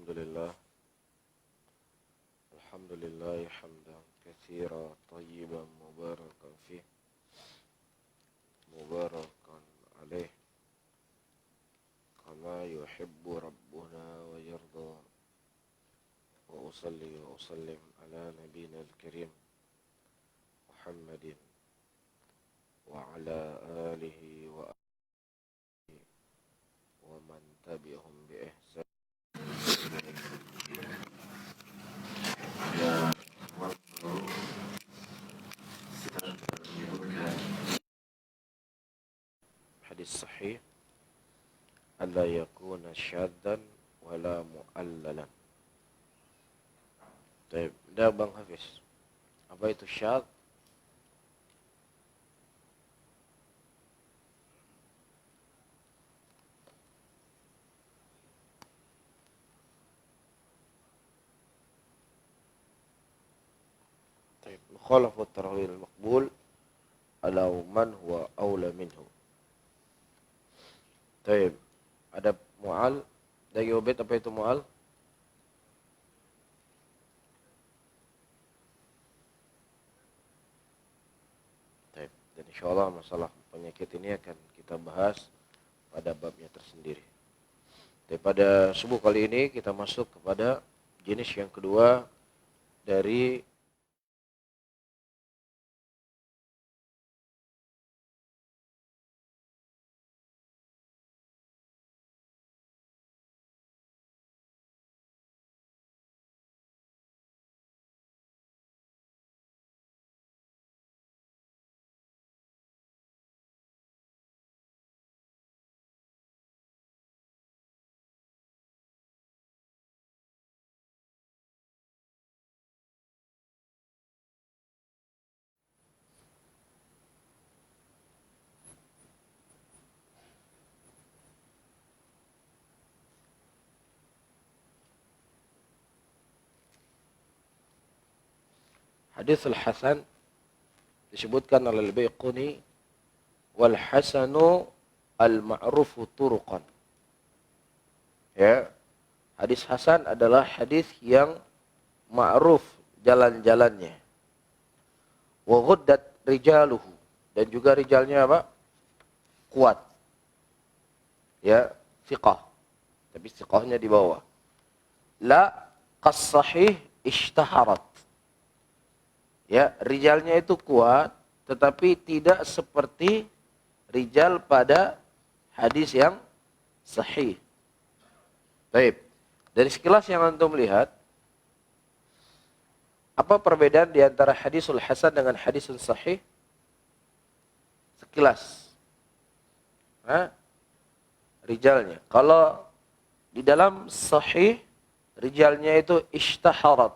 الحمد لله حمدا كثيرا طيبا مباركا فيه مباركا عليه كما يحب ربنا ويرضى وأصلي وأسلم على نبينا الكريم محمد وعلى آله ومن تبعهم بإحسان. Hadis sahih alla yakuna syaddan wala mu'allalan. Baik, dah Bang Hafiz. Apa itu syadz? Baik, mukhalafu at-tarwil al-maqbul ala man huwa aula minhu. Baik, ada mu'al. Dari Ubed, apa itu mu'al? Baik, dan insyaallah masalah penyakit ini akan kita bahas pada babnya tersendiri. Pada subuh kali ini kita masuk kepada jenis yang kedua dari hadis al-hasan. Disebutkan oleh Al-Baiquni wal hasanu al-ma'rufu turuqan. Ya, hadis hasan adalah hadis yang ma'ruf jalan-jalannya. Wa ghuddat rijaluhu, dan juga rijalnya apa? Kuat. Ya, thiqah. Tapi thiqahnya di bawah. La qas-sahih ishtaharat. Ya, rijalnya itu kuat, tetapi tidak seperti rijal pada hadis yang sahih. Baik. Dari sekilas yang antum lihat, apa perbedaan di antara hadisul hasan dengan hadisul sahih? Sekilas. Rijalnya. Kalau di dalam sahih, rijalnya itu ishtaharat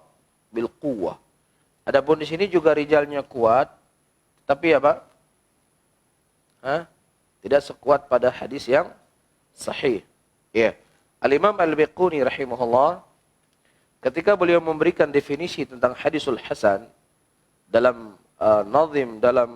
bil quwwah. Adapun di sini juga rijalnya kuat, tapi apa? Tidak sekuat pada hadis yang sahih. Ya. Al-Imam Al-Baiquni rahimahullah, ketika beliau memberikan definisi tentang hadisul hasan dalam nazim, dalam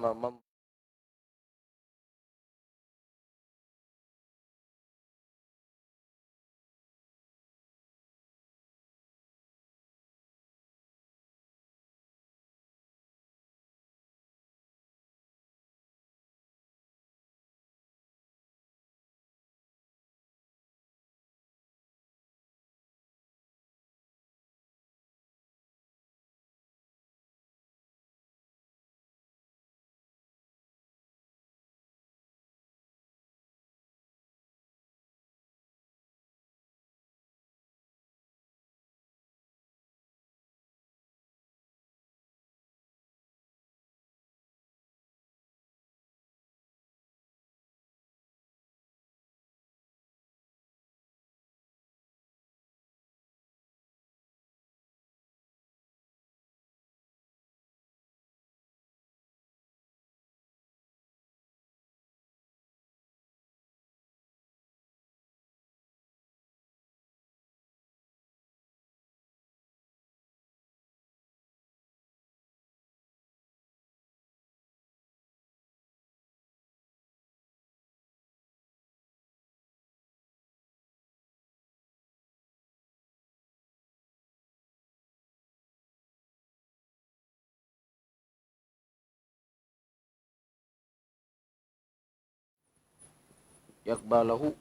yakbalahu.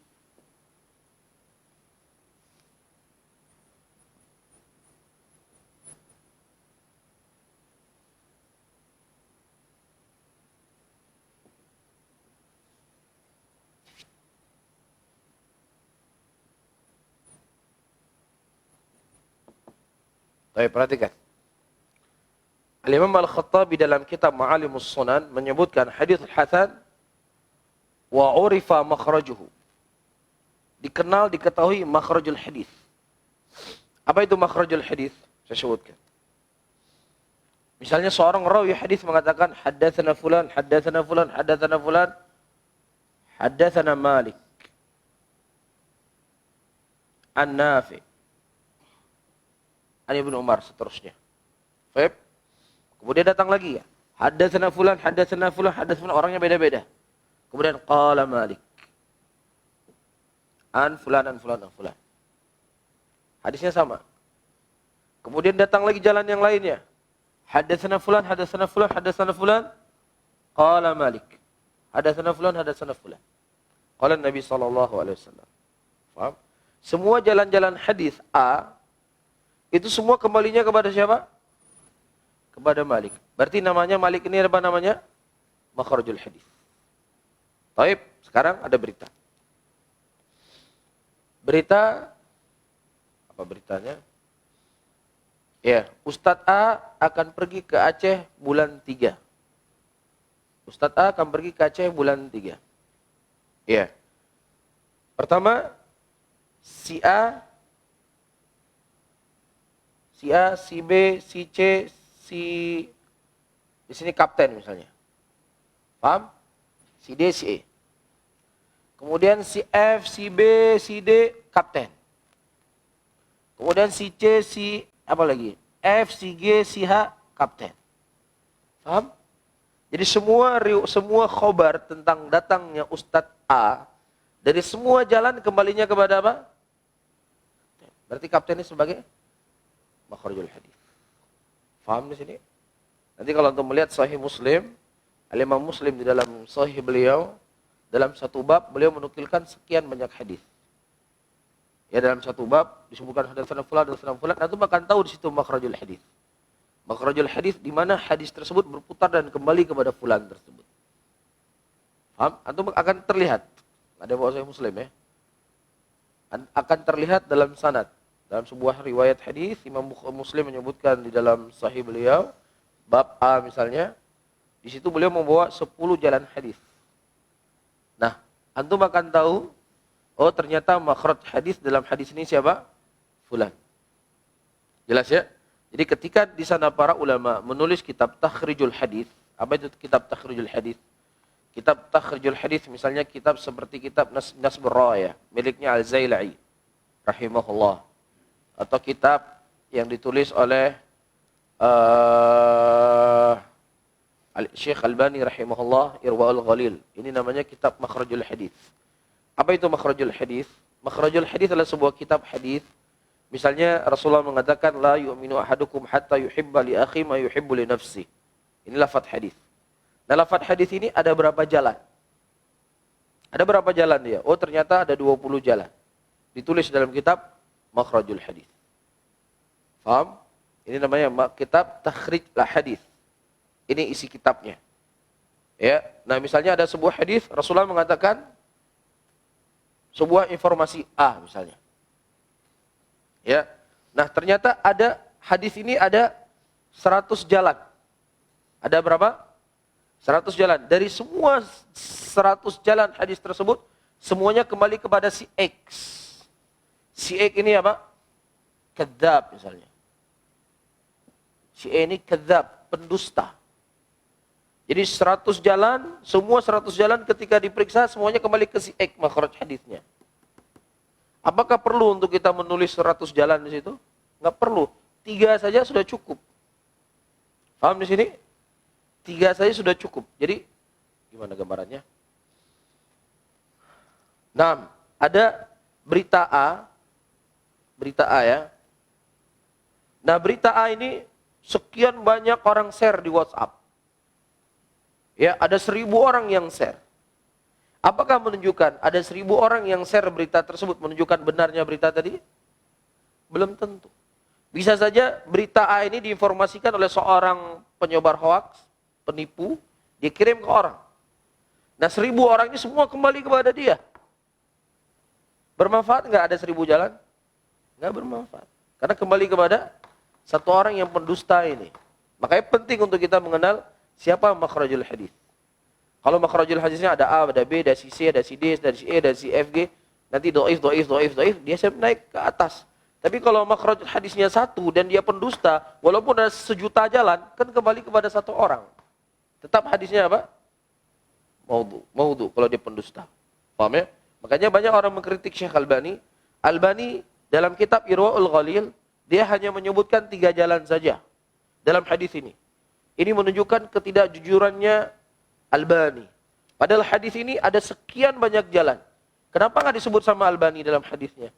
Baik, perhatikan. Al-Imam Al-Khattabi dalam kitab Ma'alimus Sunan menyebutkan hadits hasan wa urifa makhrajuhu. Dikenal, diketahui makhrajul hadis. Apa itu makhrajul hadis? Saya sebutkan. Misalnya seorang rawi hadis mengatakan haddatsana fulan, haddatsana fulan, haddatsana fulan, haddatsana Malik An-Nafi An Ibnu Umar, seterusnya. Baik. Kemudian datang lagi ya. Haddatsana fulan, haddatsana fulan, haddatsana, orangnya beda-beda. Kemudian qala Malik an fulan, an fulan, an fulan. Hadisnya sama. Kemudian datang lagi jalan yang lainnya. Haddatsana fulan, haddatsana fulan, haddatsana fulan, qala Malik. Haddatsana fulan, haddatsana fulan. Qala Nabi sallallahu alaihi wasallam. Paham? Semua jalan-jalan hadis A itu semua kembalinya kepada siapa? Kepada Malik. Berarti namanya Malik ini apa namanya? Makhrajul hadis. Baik, sekarang ada berita. Berita, apa beritanya? Ya, Ustadz A akan pergi ke Aceh bulan 3. Ustadz A akan pergi ke Aceh bulan 3. Ya. Pertama, si A, si B, si C, di sini kapten misalnya. Paham? Si D, si E. Kemudian si F, si B, si D, kapten. Kemudian si C, si apa lagi? F, si G, si H, kapten. Paham? Jadi semua khobar tentang datangnya Ustadz A dari semua jalan kembalinya kepada apa? Berarti kapten ini sebagai makhrajul hadis. Paham di sini? Nanti kalau untuk melihat Sahih Muslim, Al-Imam Muslim di dalam Sahih beliau, dalam satu bab beliau menukilkan sekian banyak hadis. Ya, dalam satu bab disebutkan hadatsana fulan, hadatsana fulan, antum akan tahu di situ makhrajul hadis. Makhrajul hadis di mana hadis tersebut berputar dan kembali kepada fulan tersebut. Paham? Antum akan terlihat. Ada bawa Sahih Muslim ya. Akan terlihat dalam sanad. Dalam sebuah riwayat hadis, Imam Muslim menyebutkan di dalam Sahih beliau, bab A misalnya, di situ beliau membawa 10 jalan hadis. Nah, antum akan tahu, oh ternyata makhraj hadis dalam hadis ini siapa? Fulan. Jelas ya? Jadi ketika di sana para ulama menulis kitab takhrijul hadis, apa itu kitab takhrijul hadis? Kitab takhrijul hadis misalnya kitab seperti kitab Nasbur Raya, miliknya Al-Zailai rahimahullah. Atau kitab yang ditulis oleh Syekh Albani rahimahullah, Irwaul Ghalil. Ini namanya kitab Makhrajul Hadis. Apa itu Makhrajul Hadis? Makhrajul Hadis adalah sebuah kitab hadis. Misalnya Rasulullah mengatakan la yu'minu ahadukum hatta yuhibba li akhi ma yuhibbu li nafsi. Ini lafaz hadis. Nah, lafaz hadis ini ada berapa jalan? Ada berapa jalan dia? Oh, ternyata ada 20 jalan. Ditulis dalam kitab Makhrajul Hadis. Paham? Ini namanya kitab takhrij hadis. Ini isi kitabnya. Ya, nah misalnya ada sebuah hadis Rasulullah mengatakan sebuah informasi A misalnya. Ya. Nah, ternyata ada hadis ini ada 100 jalan. Ada berapa? 100 jalan. Dari semua 100 jalan hadis tersebut semuanya kembali kepada si X. Si X ini apa? Kadzab misalnya. Si E ini kadzab, pendusta. Jadi 100 jalan, semua 100 jalan ketika diperiksa semuanya kembali ke si X makhraj hadisnya. Apakah perlu untuk kita menulis 100 jalan di situ? Enggak perlu. 3 saja sudah cukup. Paham di sini? 3 saja sudah cukup. Jadi gimana gambarannya? Nah, ada berita A. Berita A ya. Nah, berita A ini sekian banyak orang share di WhatsApp. Ya, ada 1000 orang yang share. Apakah menunjukkan ada 1000 orang yang share berita tersebut menunjukkan benarnya berita tadi? Belum tentu. Bisa saja berita A ini diinformasikan oleh seorang penyebar hoaks, penipu, dia kirim ke orang. Nah 1000 orang ini semua kembali kepada dia. Bermanfaat nggak ada 1000 jalan? Nggak bermanfaat. Karena kembali kepada satu orang yang pendusta ini. Makanya penting untuk kita mengenal siapa makhrajul hadis. Kalau makhrajul hadisnya ada A, ada B, ada si C, ada si D, ada si E, ada si F, G, nanti doif, dia naik ke atas. Tapi kalau makhrajul hadisnya satu dan dia pendusta, walaupun ada 1.000.000 jalan, kan kembali kepada satu orang. Tetap hadisnya apa? Maudhu kalau dia pendusta. Paham ya? Makanya banyak orang mengkritik Syekh Albani. Albani dalam kitab Irwaul Ghalil, dia hanya menyebutkan 3 jalan saja dalam hadis ini. Ini menunjukkan ketidakjujurannya Albani. Padahal hadis ini ada sekian banyak jalan. Kenapa nggak disebut sama Albani dalam hadisnya?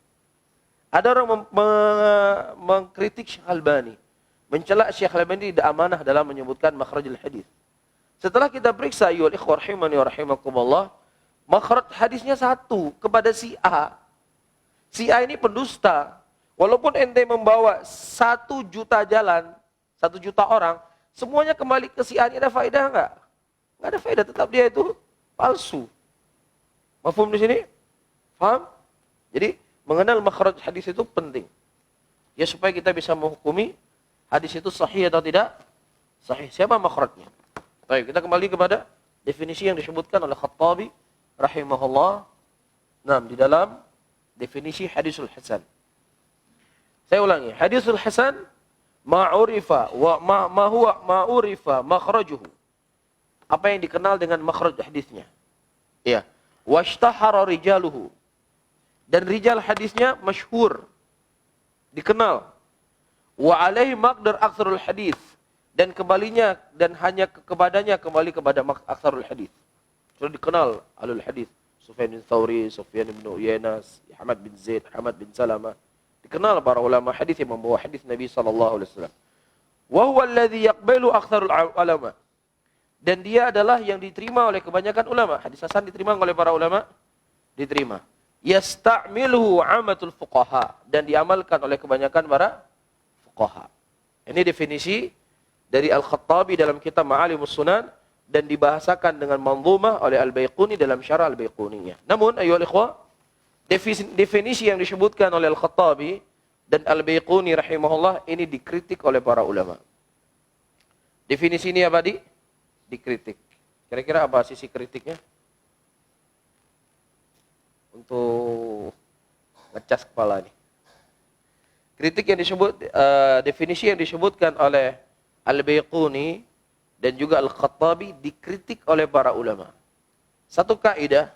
Ada orang mengkritik Syekh Albani, mencela Syekh Albani tidak amanah dalam menyebutkan makhrajul hadis. Setelah kita periksa ayyuhal ikhwah rahimani wa rahimakumullah, makhraj hadisnya satu kepada si A. Si A ini pendusta. Walaupun ente membawa 1.000.000 jalan, 1.000.000 orang, semuanya kembali ke si A, ini ada faedah enggak? Enggak ada faedah, tetap dia itu palsu. Mafhum di sini? Paham? Jadi mengenal makhraj hadis itu penting. Ya supaya kita bisa menghukumi hadis itu sahih atau tidak sahih. Siapa makhrajnya? Baik, kita kembali kepada definisi yang disebutkan oleh Khattabi rahimahullah. Nah, di dalam definisi hadisul hasan. Saya ulangi, hadisul hasan ma'urifa wa ma'urifa makhrajuhu. Apa yang dikenal dengan makhraj hadisnya? Ya. Washtahara rijaluhu. Dan rijal hadisnya masyhur, dikenal. Wa alaihi maqdar aktsarul hadis. Dan kembalinya dan hanya kepadanya kembali kepada aktsarul hadis. Sudah dikenal alul hadis. Sufyan bin Thawri, Sufyan bin Uyainah, Ahmad bin Zaid, Ahmad bin Salamah. Dikenal para ulama hadis yang membawa hadis Nabi sallallahu alaihi wasallam. Wa huwa alladhi yaqbalu aktsarul ulama. Dan dia adalah yang diterima oleh kebanyakan ulama. Hadis hasan diterima oleh para ulama? Diterima. Yasta'miluhu 'amatul fuqaha. Dan diamalkan oleh kebanyakan para fuqaha. Ini definisi dari Al-Khattabi dalam kitab Ma'alimus Sunan. Dan dibahasakan dengan manzumah oleh Al-Baiquni dalam syarah Al-Baiquniyah. Namun, ayyuhal ikhwah, definisi yang disebutkan oleh Al-Khattabi dan Al-Baiquni rahimahullah ini dikritik oleh para ulama. Definisi ini apa dikritik. Kira-kira apa sisi kritiknya? Untuk ngecas kepala nih. Kritik yang disebut, definisi yang disebutkan oleh Al-Baiquni dan juga Al-Khattabi dikritik oleh para ulama. Satu kaidah,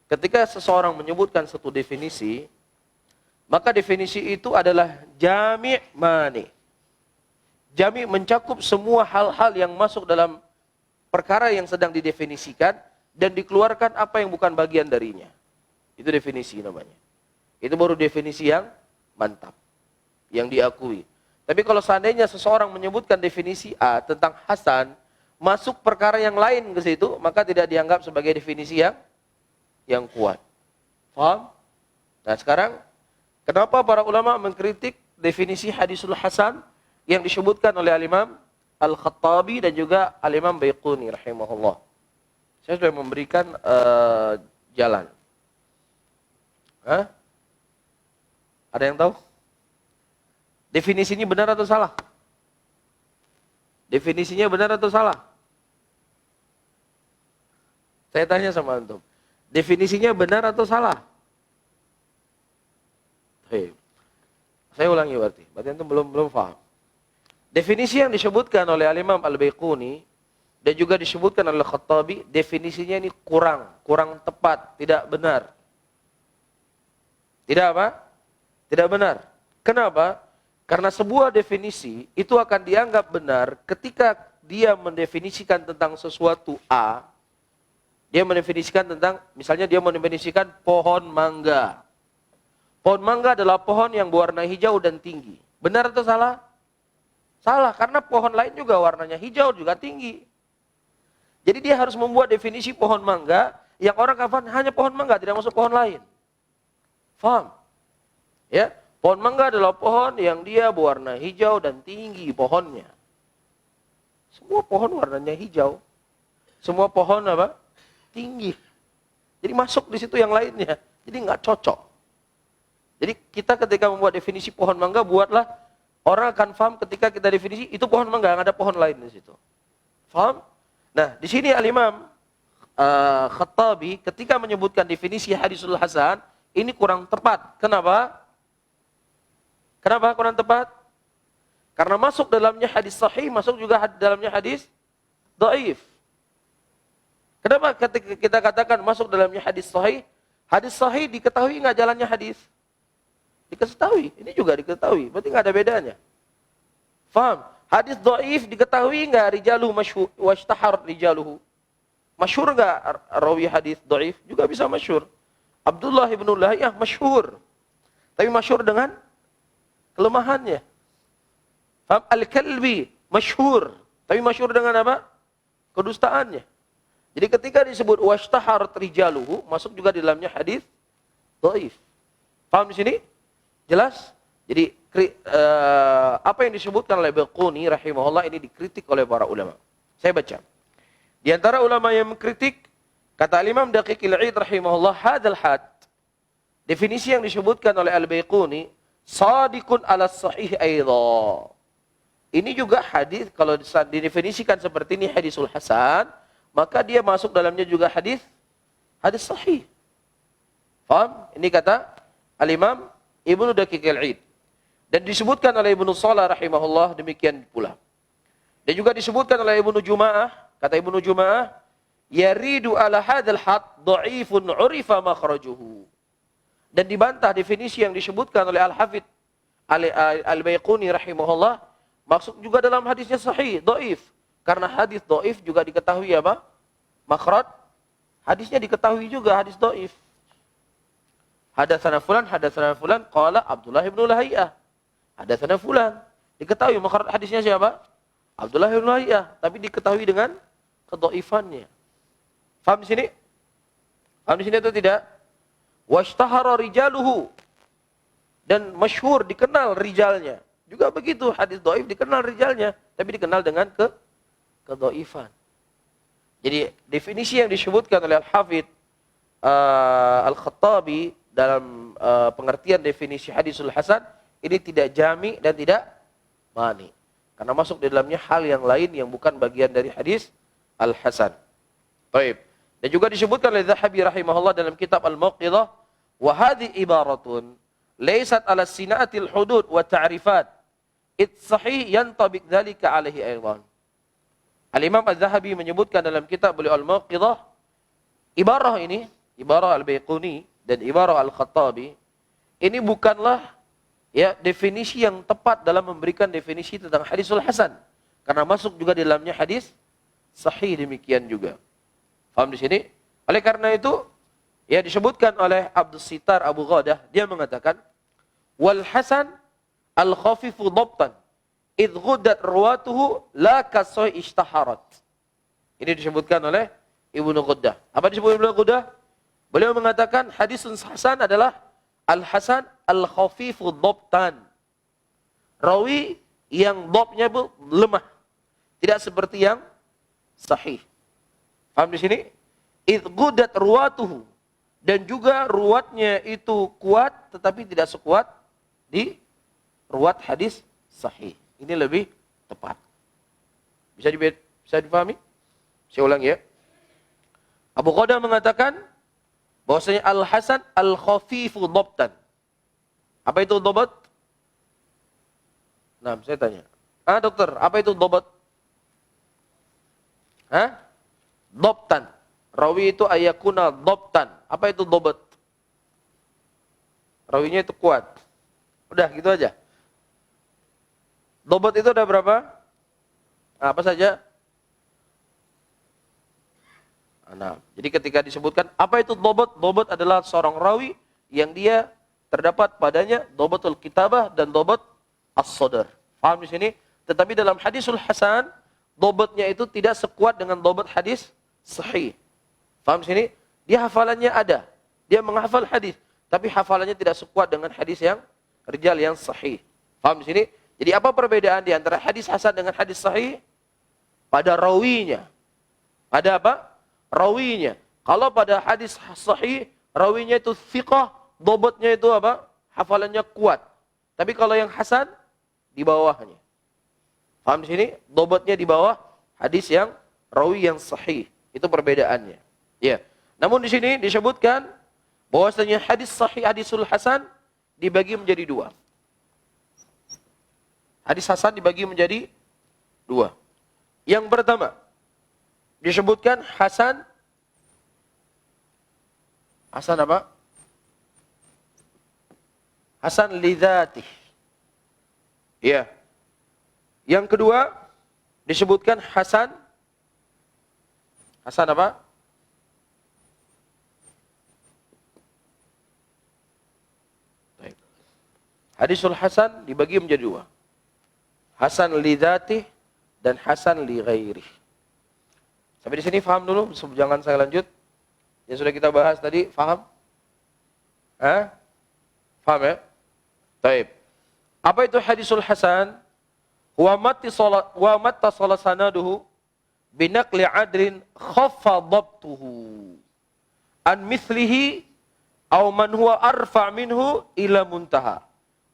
ketika seseorang menyebutkan satu definisi, maka definisi itu adalah jami' mani. Jami' mencakup semua hal-hal yang masuk dalam perkara yang sedang didefinisikan dan dikeluarkan apa yang bukan bagian darinya. Itu definisi namanya. Itu baru definisi yang mantap, yang diakui. Tapi kalau seandainya seseorang menyebutkan definisi A tentang hasan, masuk perkara yang lain ke situ, maka tidak dianggap sebagai definisi yang kuat. Paham? Nah sekarang, kenapa para ulama mengkritik definisi hadisul hasan yang disebutkan oleh Al-Imam Al-Khattabi dan juga Al-Imam Baiquni rahimahullah. Saya sudah memberikan jalan. Hah? Ada yang tahu? Definisinya benar atau salah? Definisinya benar atau salah? Saya tanya sama antum. Definisinya benar atau salah? Hei. Saya ulangi berarti. Berarti antum belum paham. Definisi yang disebutkan oleh Al-Imam Al-Baiquni dan juga disebutkan oleh Khattabi, definisinya ini kurang tepat, tidak benar. Tidak apa? Tidak benar. Kenapa? Karena sebuah definisi itu akan dianggap benar ketika dia mendefinisikan tentang sesuatu A. Dia mendefinisikan tentang, misalnya dia mendefinisikan pohon mangga. Pohon mangga adalah pohon yang berwarna hijau dan tinggi. Benar atau salah? Salah, karena pohon lain juga warnanya hijau juga tinggi. Jadi dia harus membuat definisi pohon mangga yang orang kafan hanya pohon mangga, tidak masuk pohon lain. Faham? Ya, pohon mangga adalah pohon yang dia berwarna hijau dan tinggi pohonnya. Semua pohon warnanya hijau. Semua pohon apa? Tinggi. Jadi masuk di situ yang lainnya. Jadi nggak cocok. Jadi kita ketika membuat definisi pohon mangga, buatlah orang akan paham ketika kita definisi itu pohon mangga, nggak ada pohon lain di situ. Paham? Nah, di sini Al-Imam Khattabi ketika menyebutkan definisi hadisul hasan, ini kurang tepat. Kenapa? Kenapa kurang tepat? Karena masuk dalamnya hadis sahih, masuk juga dalamnya hadis dhaif. Kenapa ketika kita katakan masuk dalamnya hadis sahih diketahui nggak jalannya hadis? Diketahui, ini juga diketahui, berarti nggak ada bedanya. Faham? Hadis dhaif diketahui nggak rijaluhu masyhur washtahar rijaluhu? Masyhur nggak rawi hadis dhaif? Juga bisa masyhur. Abdullah ibn Lahiyah masyhur. Tapi masyhur dengan kelemahannya. Faham? Al-Kalbi masyhur, tapi masyhur dengan apa? Kedustaannya. Jadi ketika disebut washtahar rijaluhu, masuk juga di dalamnya hadis dhaif. Paham di sini? Jelas? Jadi apa yang disebutkan oleh Baiquni rahimahullah ini dikritik oleh para ulama. Saya baca. Di antara ulama yang mengkritik, kata Imam Daqiqil 'Id rahimahullah, hadzal had. Definisi yang disebutkan oleh Al-Baiquni shadiqun 'ala sahih aidha. Ini juga hadis kalau didefinisikan seperti ini hadisul hasan, maka dia masuk dalamnya juga hadis sahih. Faham? Ini kata Al-Imam Ibnu Daqiqil 'Id. Dan disebutkan oleh Ibnu Shalah rahimahullah demikian pula. Dan juga disebutkan oleh Ibnu Juma'ah, kata Ibnu Juma'ah, yaridu ala hadzal had dha'ifun 'urifa makhrajuhu. Dan dibantah definisi yang disebutkan oleh Al-Hafidz Al-Baiquni rahimahullah, maksud juga dalam hadisnya sahih, dhaif. Karena hadis dhaif juga diketahui apa? Makhraj hadisnya diketahui juga hadis dhaif. Hadatsana fulan qala Abdullah bin Lahiyah. Hadatsana fulan. Diketahui makhraj hadisnya siapa? Abdullah bin Lahiyah, tapi diketahui dengan kedhaifannya. Faham di sini? Faham di sini atau tidak? Washtahara rijaluhu. Dan masyhur dikenal rijalnya. Juga begitu, hadis dhaif dikenal rijalnya, tapi dikenal dengan kedhaifan. Jadi definisi yang disebutkan oleh Al-Hafidz Al-Khattabi dalam pengertian definisi hadisul hasan ini tidak jami dan tidak mani. Karena masuk di dalamnya hal yang lain yang bukan bagian dari hadis al-hasan. Baik. Dan juga disebutkan oleh Zahabi rahimahullah dalam kitab Al-Mawqidah, wa hadhi ibaratun laysat ala sinaatil hudud wa ta'rifat. It's sahih yantabiq dzalika alaihi aidan. Al-Imam Az-Zahabi menyebutkan dalam kitab beliau Al-Mawqidah, ibarah ini, ibarah Al-Baiquni dan ibarah Al-Khattabi, ini bukanlah ya definisi yang tepat dalam memberikan definisi tentang hadisul hasan. Karena masuk juga di dalamnya hadis sahih demikian juga. Faham di sini? Oleh karena itu, ya disebutkan oleh Abdus Sittar Abu Ghadah, dia mengatakan, wal hasan al-khafifu dhabtan idh ghuddat ruwatuhu la kasoi ishtaharat. Ini disebutkan oleh Ibnu Ghuddah. Apa disebut Ibnu Ghuddah? Beliau mengatakan hadisun hasan adalah al-hasan al-khafifu dhabtan. Rawi yang dhabnya lemah. Tidak seperti yang sahih. Paham di sini? Idh ghuddat ruwatuhu. Dan juga ruwatnya itu kuat tetapi tidak sekuat di ruwat hadis sahih. Ini lebih tepat. Bisa dipahami? Saya ulang ya. Abu Qadah mengatakan bahwasanya al-hasan al-khafifu dhabtan. Apa itu dhabat? Nah, saya tanya. Dokter, apa itu dhabat? Dhabtan. Rawi itu ayakuna dhabtan. Apa itu dhabat? Rawinya itu kuat. Udah gitu aja. Dhabat itu ada berapa? Apa saja? Nah, jadi ketika disebutkan apa itu dhabat? Dhabat adalah seorang rawi yang dia terdapat padanya dhabatul kitabah dan dhabat as-sadr. Paham di sini? Tetapi dalam hadisul hasan, dhabatnya itu tidak sekuat dengan dhabat hadis sahih. Paham di sini? Dia hafalannya ada. Dia menghafal hadis, tapi hafalannya tidak sekuat dengan hadis yang rijal yang sahih. Paham di sini? Jadi apa perbedaan di antara hadis hasan dengan hadis sahih? Pada rawinya. Pada apa? Rawinya. Kalau pada hadis sahih, rawinya itu thiqah, dobotnya itu apa? Hafalannya kuat. Tapi kalau yang hasan, di bawahnya. Paham di sini? Dobotnya di bawah hadis yang rawi yang sahih. Itu perbedaannya. Ya. Namun di sini disebutkan bahwasanya hadis sahih, hadisul hasan dibagi menjadi dua. Hadis hasan dibagi menjadi dua. Yang pertama disebutkan hasan apa? Hasan lidzatih. Ya. Yang kedua disebutkan hasan apa? Hadisul hasan dibagi menjadi dua. Hasan li dzatih dan hasan li ghairih. Sampai di sini paham dulu, jangan saya lanjut. Yang sudah kita bahas tadi, paham? Paham ya? Baik. Apa itu hadisul hasan? Wa mattasala sanaduhu binaqli adrin khaffa dhabtuhu an mithlihi aw man huwa arfa minhu ila muntaha.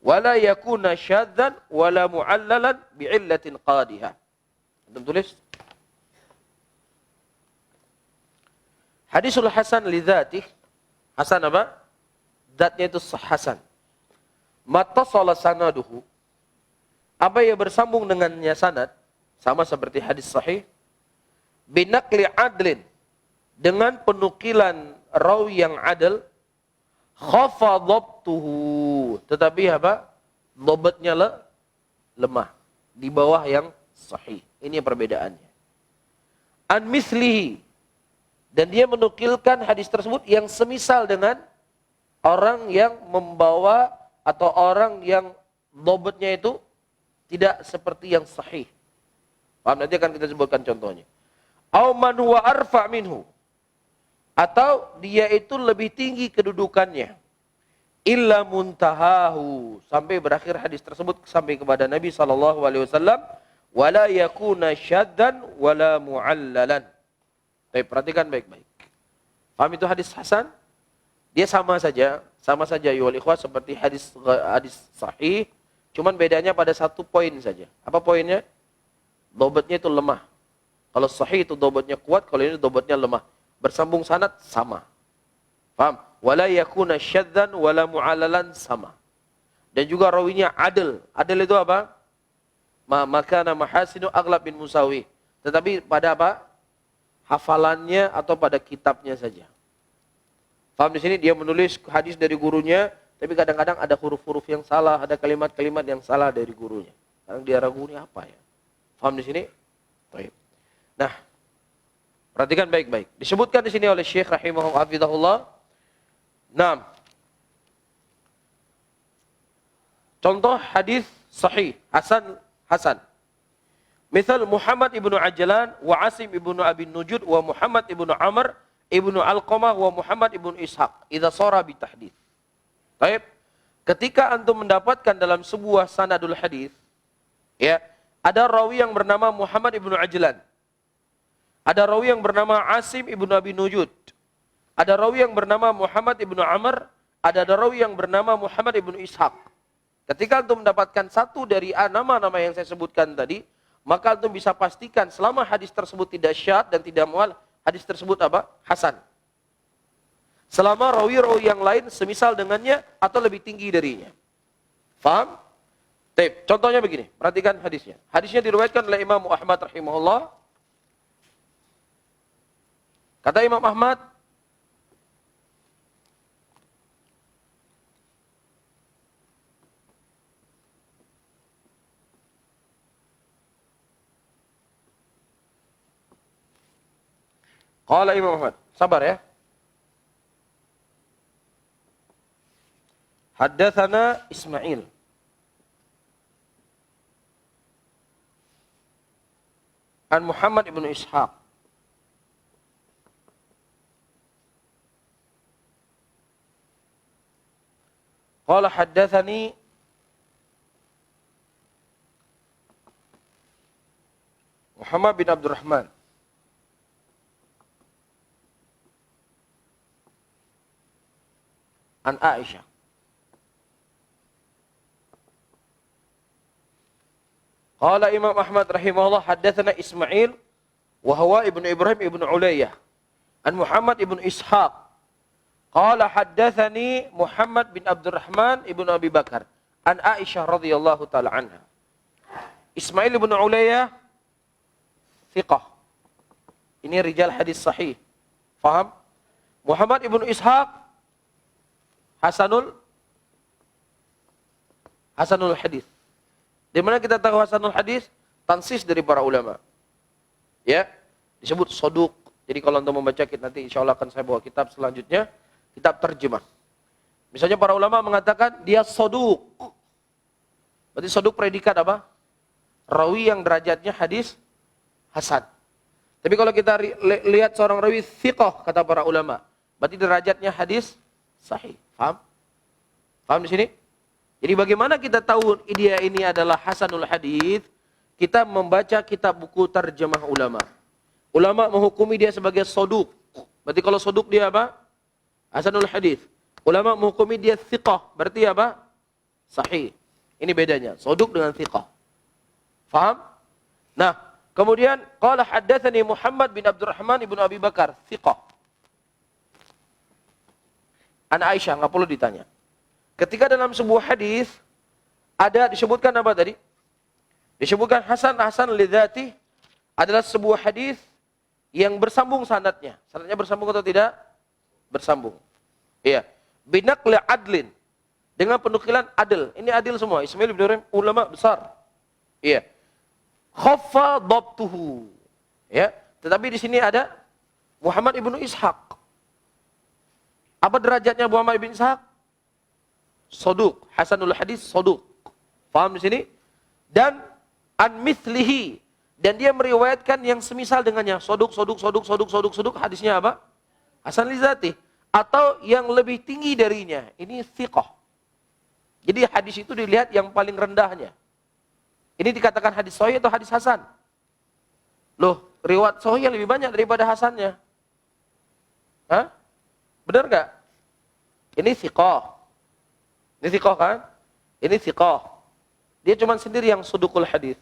Wala yakuna syadzan wala mu'allalan bi'illatin qadihah. Antum tulis. Hadisul hasan li dzatih. Hasan apa? Zatnya itu hasan. Mattasala sanaduhu. Apa yang bersambung dengannya sanad sama seperti hadis sahih. Binaqli adlin. Dengan penukilan rawi yang adil. Khafa dhabtuhu, tetapi apa? Dhabtnya lemah, di bawah yang sahih. Ini perbedaannya. An mislihi, dan dia menukilkan hadis tersebut yang semisal dengan orang yang membawa atau orang yang dhabtnya itu tidak seperti yang sahih. Paham? Nanti akan kita sebutkan contohnya. Au man huwa arfa minhu, atau dia itu lebih tinggi kedudukannya. Illa muntahahu, sampai berakhir hadis tersebut sampai kepada Nabi SAW. Wala yakuna syaddan wala mu'allalan. Tapi perhatikan baik-baik. Paham itu hadis hasan? Dia sama saja yuwal ikhwah seperti hadis sahih. Cuman bedanya pada satu poin saja. Apa poinnya? Dhabtnya itu lemah. Kalau sahih itu dhabtnya kuat, kalau ini dhabtnya lemah. Bersambung sanad sama. Paham? Wala yakuna syadzan wala mu'allalan sama. Dan juga rawinya adil. Adil itu apa? Makana mahasinu aghlab bin musawi. Tetapi pada apa? Hafalannya atau pada kitabnya saja. Paham di sini dia menulis hadis dari gurunya, tapi kadang-kadang ada huruf-huruf yang salah, ada kalimat-kalimat yang salah dari gurunya. Kadang dia ragu ini apa ya? Paham di sini? Baik. Nah, perhatikan baik-baik. Disebutkan di sini oleh Syekh rahimahullah. Nah, contoh hadis sahih hasan. Misal Muhammad ibnu Ajlan wa Asim ibnu Abi Nujud wa Muhammad ibnu Amr ibnu Alqamah wa Muhammad ibnu Ishaq idza shara bi tahdits. Baik. Ketika antum mendapatkan dalam sebuah sanadul hadis, ya, ada rawi yang bernama Muhammad ibnu Ajlan. Ada rawi yang bernama Asim ibnu Abi Nujud. Ada rawi yang bernama Muhammad ibnu Amr. Ada rawi yang bernama Muhammad ibnu Ishaq. Ketika antum mendapatkan satu dari nama-nama yang saya sebutkan tadi, maka antum bisa pastikan selama hadis tersebut tidak syadz dan tidak mu'allal, hadis tersebut apa? Hasan. Selama rawi-rawi yang lain semisal dengannya atau lebih tinggi darinya. Faham? Baik, contohnya begini, perhatikan hadisnya. Hadisnya diriwayatkan oleh Imam Ahmad rahimahullah. Kata Imam Ahmad, qala Imam Ahmad, sabar ya. Haddatsana Ismail. An Muhammad ibn Ishaq. Qala haddatsani Muhammad bin Abdurrahman an Aisyah. Qala Imam Ahmad rahimahullah haddatsana Ismail wa huwa ibnu Ibrahim ibnu Ulayyah an Muhammad ibnu Ishaq. Qala haddatsani Muhammad bin Abdurrahman ibnu Abi Bakar an Aisyah radhiyallahu taala anha. Ismail ibnu Ulayyah thiqah. Ini rijal hadis sahih. Faham? Muhammad ibnu Ishaq Hasanul hadis. Di mana kita tahu Hasanul hadis? Tansis dari para ulama. Ya, disebut soduk. Jadi kalau untuk membaca kita nanti insya Allah akan saya bawa kitab selanjutnya, kitab terjemah. Misalnya para ulama mengatakan dia soduk. Berarti soduk predikat apa? Rawi yang derajatnya hadis hasan. Tapi kalau kita lihat seorang rawi thiqah kata para ulama, berarti derajatnya hadis sahih. Paham? Paham di sini? Jadi bagaimana kita tahu dia ini adalah hasanul hadis? Kita membaca kitab buku terjemah ulama. Ulama menghukumi dia sebagai soduk. Berarti kalau soduk dia apa? Hasanul hadis. Ulama menghukumi dia thiqah. Berarti apa? Sahih. Ini bedanya. Soduk dengan thiqah. Faham? Nah, kemudian qala haddatsani Muhammad bin Abdurrahman ibnu Abi Bakar, thiqah. An Aisyah, enggak perlu ditanya. Ketika dalam sebuah hadis ada disebutkan apa tadi? Disebutkan hasan lidzati adalah sebuah hadis yang bersambung sanadnya. Sanadnya bersambung atau tidak? Bersambung. Iya. Binaqli adlin. Dengan penukilan adil. Ini adil semua. Ismail bin Ibrahim ulama besar. Iya. Khaffa dhabtuhu. Ya. Tetapi di sini ada Muhammad ibnu Ishaq. Apa derajatnya Muhammad ibnu Ishaq? Soduk, hasanul hadis soduk. Paham di sini? Dan an mithlihi, dan dia meriwayatkan yang semisal dengannya. Soduk. Hadisnya apa? Hasan li dzati, atau yang lebih tinggi darinya. Ini thiqah. Jadi hadis itu dilihat yang paling rendahnya. Ini dikatakan hadis sahih atau hadis hasan? Loh, riwayat sahih yang lebih banyak daripada hasannya. Hah? Benar enggak? Ini thiqah. Ini thiqah kan? Ini thiqah. Dia cuma sendiri yang sudukul hadis.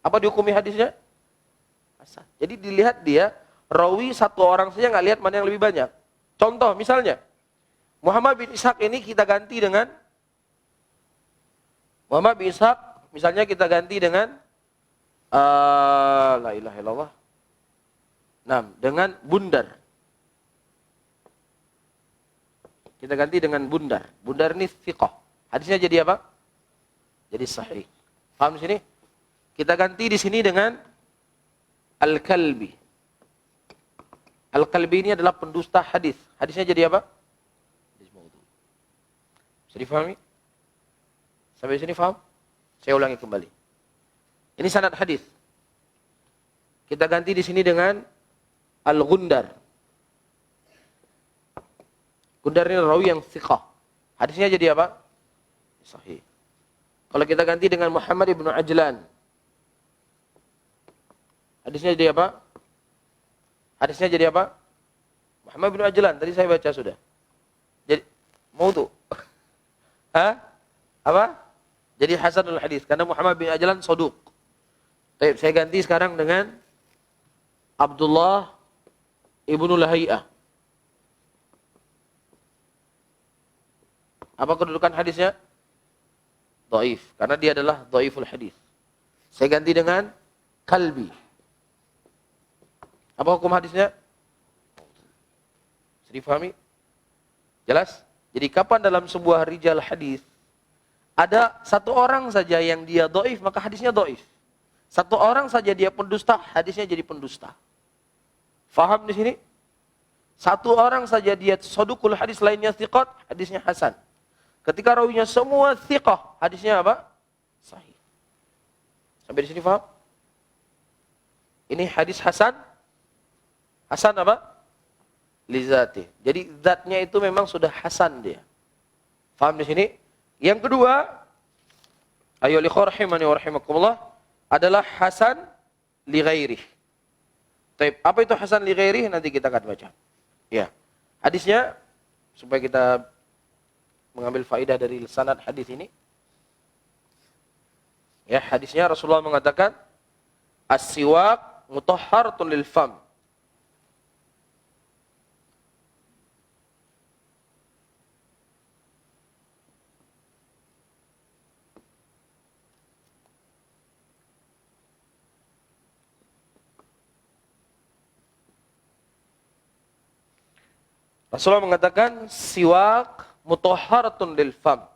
Apa dihukumi hadisnya? Hasan. Jadi dilihat dia, rawi satu orang saja nggak lihat mana yang lebih banyak. Contoh misalnya, Muhammad bin Ishaq ini kita ganti dengan Muhammad bin Ishaq, misalnya kita ganti dengan la ilaha illallah. Dengan Bundar. Kita ganti dengan Bundar. Bundar ini thiqah. Hadisnya jadi apa? Jadi sahih. Paham di sini? Kita ganti di sini dengan Al-Kalbi. Al-Kalbi ini adalah pendusta hadis. Hadisnya jadi apa? Hadis maudhu. Bisa difahami? Sampai sini paham? Saya ulangi kembali. Ini sanad hadis. Kita ganti di sini dengan Al-Gundar. Gundar ini rawi yang thiqah. Hadisnya jadi apa? Sahih. Kalau kita ganti dengan Muhammad ibnu Ajlan. Hadisnya jadi apa? Hadisnya jadi apa? Muhammad ibnu Ajlan. Tadi saya baca sudah. Jadi maudhu. Hah? Apa? Jadi hasanul hadis. Karena Muhammad bin Ajlan soduk. Saya ganti sekarang dengan Abdullah ibnu Lahiyah. Apa kedudukan hadisnya? Dhaif, karena dia adalah dhaiful hadis. Saya ganti dengan Kalbi. Apa hukum hadisnya? Bisa difahami? Jelas? Jadi kapan dalam sebuah rijal hadis ada satu orang saja yang dia dhaif, maka hadisnya dhaif. Satu orang saja dia pendusta, hadisnya jadi pendusta. Faham di sini? Satu orang saja dia sodukul hadis, lainnya thiqat, hadisnya hasan. Ketika rawinya semua thiqah, hadisnya apa? Sahih. Sampai di sini paham? Ini hadis hasan. Hasan apa? Li zati. Jadi zatnya itu memang sudah hasan dia. Paham di sini? Yang kedua, ayo likhwah rahimani wa rahimakumullah, adalah hasan li ghairih. Apa itu hasan li ghairih? Nanti kita akan baca. Ya. Hadisnya supaya kita mengambil faedah dari sanad hadis ini. Ya, hadisnya Rasulullah mengatakan as-siwak mutahharatun lil fam. Rasulullah mengatakan siwak mutahharatun lil fam.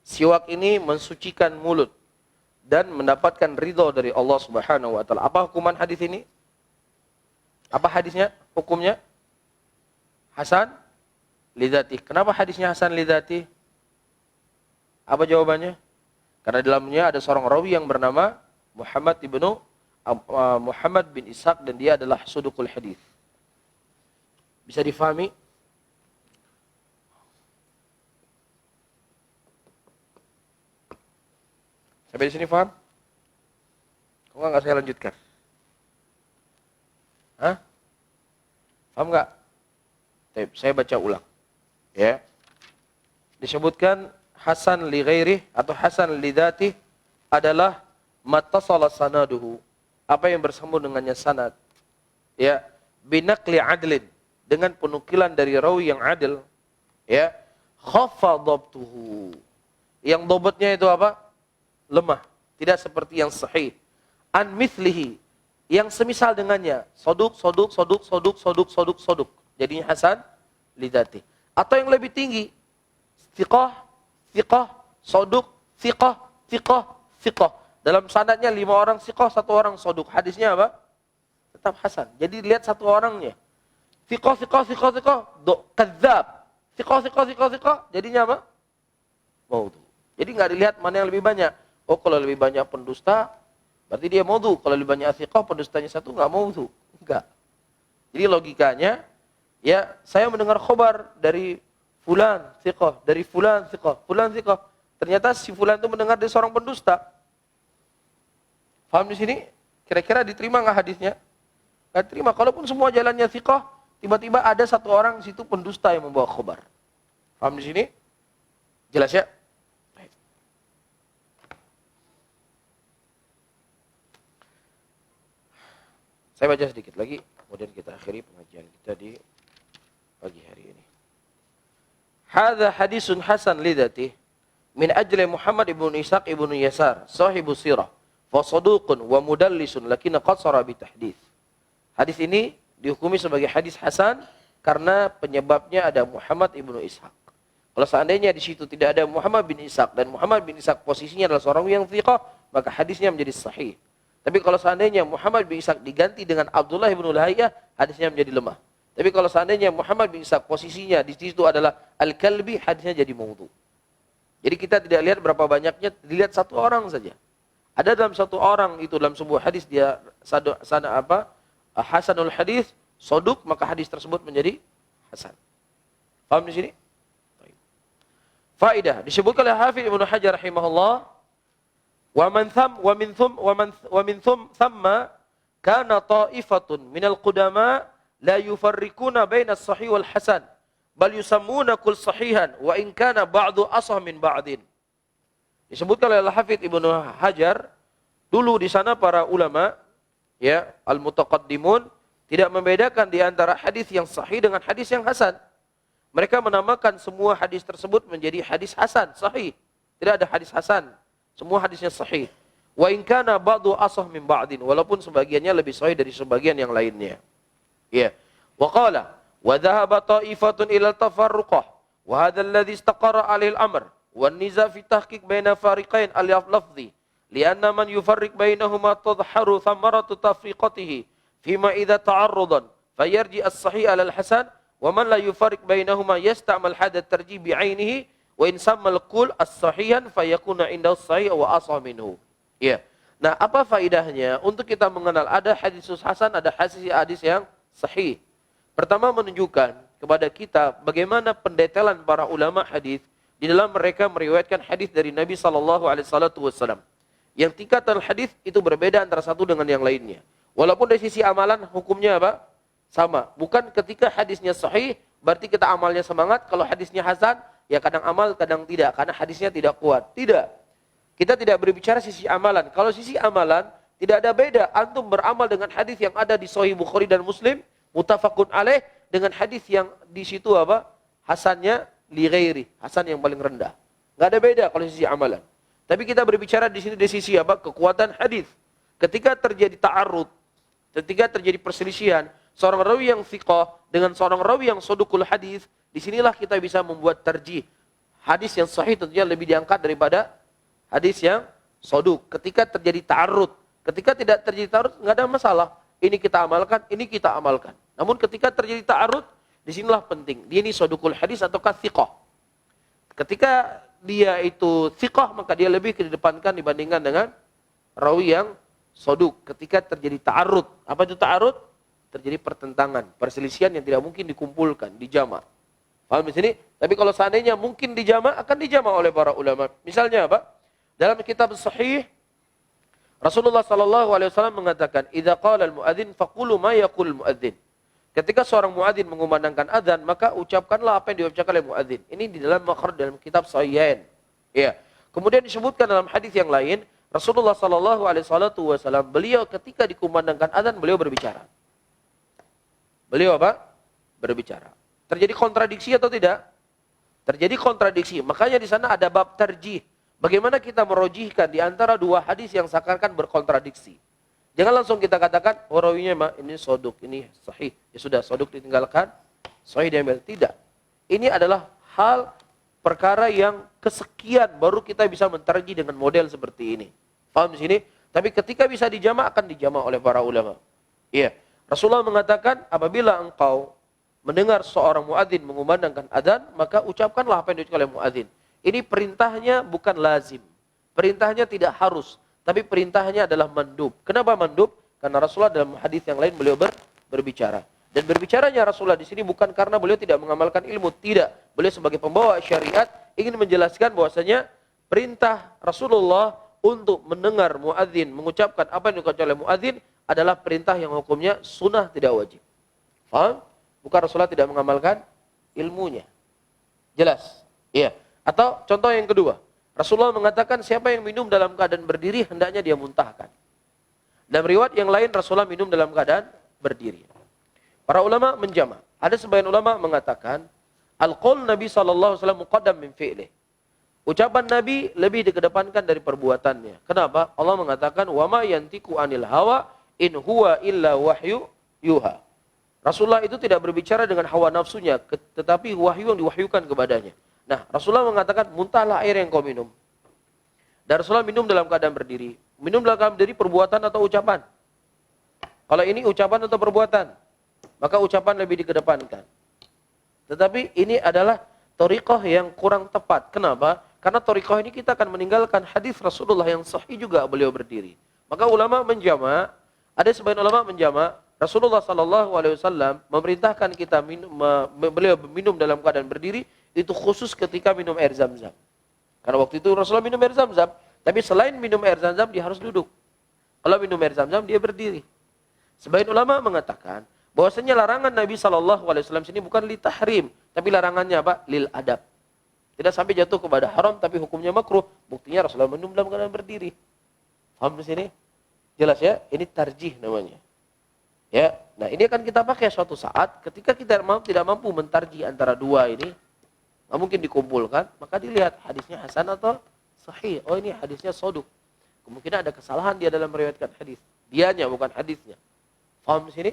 Siwak ini mensucikan mulut dan mendapatkan ridho dari Allah Subhanahu wa taala. Apa hukuman hadis ini? Apa hadisnya? Hukumnya hasan lidzati. Kenapa hadisnya hasan lidzati? Apa jawabannya? Karena dalamnya ada seorang rawi yang bernama Muhammad bin Ishaq dan dia adalah saduqul hadis. Bisa difahami? Sampai di sini paham? Kok nggak saya lanjutkan? Hah? Paham nggak? Saya baca ulang. Ya. Disebutkan hasan li ghairih atau hasan li dzatih adalah mattasala sanaduhu. Apa yang bersambung dengannya sanad. Ya, binaqli adlin, dengan penukilan dari rawi yang adil. Ya. Khaffa dhabtuhu. Yang dobotnya itu apa? Lemah, tidak seperti yang sahih. An mithlihi, yang semisal dengannya, soduk. Jadinya hasan lidzati. Atau yang lebih tinggi, thiqah, soduk, thiqah. Dalam sanadnya 5 orang thiqah, 1 orang soduk. Hadisnya apa? Tetap hasan. Jadi lihat 1 orangnya. Thiqah, kadzab. Thiqah. Jadinya apa? Maudhu. Jadi nggak dilihat mana yang lebih banyak. Oh, kalau lebih banyak pendusta, berarti dia maudhu. Kalau lebih banyak thiqah, pendustanya 1 nggak maudhu. Enggak. Jadi logikanya, ya saya mendengar khobar dari fulan thiqah, dari fulan thiqah. Ternyata si fulan itu mendengar dari seorang pendusta. Paham di sini? Kira-kira diterima nggak hadisnya? Nggak terima. Kalaupun semua jalannya thiqah, tiba-tiba ada 1 orang di situ pendusta yang membawa khobar. Paham di sini? Jelas ya? Saya baca sedikit lagi, kemudian kita akhiri pengajian kita di pagi hari ini. Hadza hadisun hasan lidzati min ajli Muhammad ibn Ishaq ibn Yasar, sahibu sirah, fa saduqun wa mudallisun lakinna qassara bi tahdits. Hadis ini dihukumi sebagai hadis hasan karena penyebabnya ada Muhammad ibn Ishaq. Kalau seandainya di situ tidak ada Muhammad bin Ishaq dan Muhammad bin Ishaq posisinya adalah seorang yang thiqah, maka hadisnya menjadi sahih. Tapi kalau seandainya Muhammad bin Ishaq diganti dengan Abdullah bin Lahiyah, hadisnya menjadi lemah. Tapi kalau seandainya Muhammad bin Ishaq posisinya di situ adalah Al-Kalbi, hadisnya jadi maudhu. Jadi kita tidak lihat berapa banyaknya, dilihat 1 orang saja. Ada dalam 1 orang itu dalam sebuah hadis dia hasanul hadis, soduk, maka hadis tersebut menjadi hasan. Paham di sini? Faedah disebutkan oleh Hafidz Ibnu Hajar rahimahullah, wa min thumma kana ta'ifatun minal qudama la yufarriquna baina as-sahih wal hasan bal yusammuna kull sahihan wa in kana ba'du asah min ba'din. Disebutkan oleh Hafidz Ibnu Hajar, dulu di sana para ulama ya al-mutaqaddimun tidak membedakan di antara hadis yang sahih dengan hadis yang hasan. Mereka menamakan semua hadis tersebut menjadi hadis hasan, sahih. Tidak ada hadis hasan. Semua hadisnya sahih. Wa in kana ba'du asah min ba'din, walaupun sebagiannya lebih sahih dari sebagian yang lainnya. Ya. Wa qala wa dhahaba ta'ifatun ila tafarruqah wa hadha alladhi istaqara 'alaihi al-amr wan niza' fi tahqiq baina fariqain al-lafzi lianna man yufarriq bainahuma tadhharu thamaratu tafriqatihi fima idza ta'arrudan fayarji as-sahih 'ala al-hasan wa man la yufarriq bainahuma yasta'mal hadha at-tarjih bi'ainihi wa in sammal qul as-sahihan fayakuna indahu sahih wa asah minhu. Ya. Nah, apa faedahnya untuk kita mengenal ada hadis hasan, ada hadis yang sahih? Pertama, menunjukkan kepada kita bagaimana pendetailan para ulama hadis di dalam mereka meriwayatkan hadis dari Nabi sallallahu alaihi wasallam. Yang tingkatan hadis itu berbeda antara satu dengan yang lainnya. Walaupun dari sisi amalan hukumnya apa? Sama. Bukan ketika hadisnya sahih berarti kita amalnya semangat, kalau hadisnya hasan ya kadang amal kadang tidak karena hadisnya tidak kuat. Tidak. Kita tidak berbicara sisi amalan. Kalau sisi amalan tidak ada beda antum beramal dengan hadis yang ada di Sahih Bukhari dan Muslim, muttafaqun alaih, dengan hadis yang di situ apa? Hasannya li ghairi, hasan yang paling rendah. Enggak ada beda kalau sisi amalan. Tapi kita berbicara di sini dari sisi apa? Kekuatan hadis. Ketika terjadi ta'arud, ketika terjadi perselisihan, seorang rawi yang thiqah dengan seorang rawi yang sodukul hadis, disinilah kita bisa membuat tarjih. Hadis yang sahih tentunya lebih diangkat daripada hadis yang soduk. Ketika terjadi ta'arud, ketika tidak terjadi ta'arud, enggak ada masalah. Ini kita amalkan, ini kita amalkan. Namun ketika terjadi ta'arud, disinilah penting. Dia ini sodukul hadis ataukah thiqah. Ketika dia itu thiqah, maka dia lebih kedepankan dibandingkan dengan rawi yang soduk. Ketika terjadi ta'arud. Apa itu ta'arud? Terjadi pertentangan, perselisihan yang tidak mungkin dikumpulkan, dijama'. Paham di sini? Tapi kalau seandainya mungkin dijama', akan dijama' oleh para ulama. Misalnya apa? Dalam kitab sahih, Rasulullah sallallahu alaihi wasallam mengatakan, "Idza qala al-muadzin faqulu ma yaqul muadzin." Ketika seorang muadzin mengumandangkan azan, maka ucapkanlah apa yang diucapkan oleh muadzin. Ini di dalam makhraj dalam kitab Sahihain. Ya. Kemudian disebutkan dalam hadis yang lain, Rasulullah sallallahu alaihi wasallam beliau ketika dikumandangkan azan beliau berbicara. Beliau apa? Berbicara. Terjadi kontradiksi atau tidak? Terjadi kontradiksi. Makanya di sana ada bab tarjih. Bagaimana kita merojihkan di antara dua hadis yang seakan-akan berkontradiksi. Jangan langsung kita katakan, oh rawinya ini soduk, ini sahih. Ya sudah, soduk ditinggalkan, sahih diambil. Tidak. Ini adalah hal perkara yang kesekian baru kita bisa mentarjih dengan model seperti ini. Paham di sini? Tapi ketika bisa dijama' akan dijama' oleh para ulama. Iya. Rasulullah mengatakan, apabila engkau mendengar seorang muadzin mengumandangkan adzan, maka ucapkanlah apa yang diucapkan oleh muadzin. Ini perintahnya bukan lazim. Perintahnya tidak harus. Tapi perintahnya adalah mandub. Kenapa mandub? Karena Rasulullah dalam hadis yang lain beliau berbicara. Dan berbicaranya Rasulullah di sini bukan karena beliau tidak mengamalkan ilmu. Tidak. Beliau sebagai pembawa syariat ingin menjelaskan bahwasanya perintah Rasulullah untuk mendengar muadzin mengucapkan apa yang diucapkan oleh muadzin adalah perintah yang hukumnya sunnah tidak wajib. Faham? Bukan Rasulullah tidak mengamalkan ilmunya. Jelas? Iya. Atau contoh yang kedua. Rasulullah mengatakan siapa yang minum dalam keadaan berdiri hendaknya dia muntahkan. Dalam riwayat yang lain Rasulullah minum dalam keadaan berdiri. Para ulama menjama'. Ada sebagian ulama mengatakan al-qaul Nabi sallallahu alaihi wasallam muqaddam min fi'lih. Ucapan Nabi lebih dikedepankan dari perbuatannya. Kenapa? Allah mengatakan wa ma yantiqu anil hawa in huwa illa wahyu yuha. Rasulullah itu tidak berbicara dengan hawa nafsunya, tetapi wahyu yang diwahyukan kepadanya. Nah, Rasulullah mengatakan, muntahlah air yang kau minum. Dan Rasulullah minum dalam keadaan berdiri. Minum dalam keadaan berdiri perbuatan atau ucapan? Kalau ini ucapan atau perbuatan? Maka ucapan lebih dikedepankan. Tetapi ini adalah thariqah yang kurang tepat. Kenapa? Karena thariqah ini kita akan meninggalkan hadis Rasulullah yang sahih juga beliau berdiri. Maka ulama menjama', ada sebagian ulama menjama', Rasulullah sallallahu alaihi wasallam memerintahkan kita beliau minum dalam keadaan berdiri, itu khusus ketika minum air Zam-Zam. Karena waktu itu Rasulullah minum air Zam-Zam, tapi selain minum air Zam-Zam dia harus duduk. Kalau minum air Zam-Zam dia berdiri. Sebagian ulama mengatakan bahwasanya larangan Nabi sallallahu alaihi wasallam sini bukan li tahrim, tapi larangannya apa? Lil adab. Tidak sampai jatuh kepada haram tapi hukumnya makruh. Buktinya Rasulullah minum dalam keadaan berdiri. Paham di sini? Jelas ya? Ini tarjih namanya. Ya, nah ini akan kita pakai suatu saat ketika kita tidak mampu mentarjih antara dua ini, nggak mungkin dikumpulkan, maka dilihat hadisnya hasan atau sahih. Oh ini hadisnya soduk. Kemungkinan ada kesalahan dia dalam meriwayatkan hadis. Dianya bukan hadisnya. Paham di sini?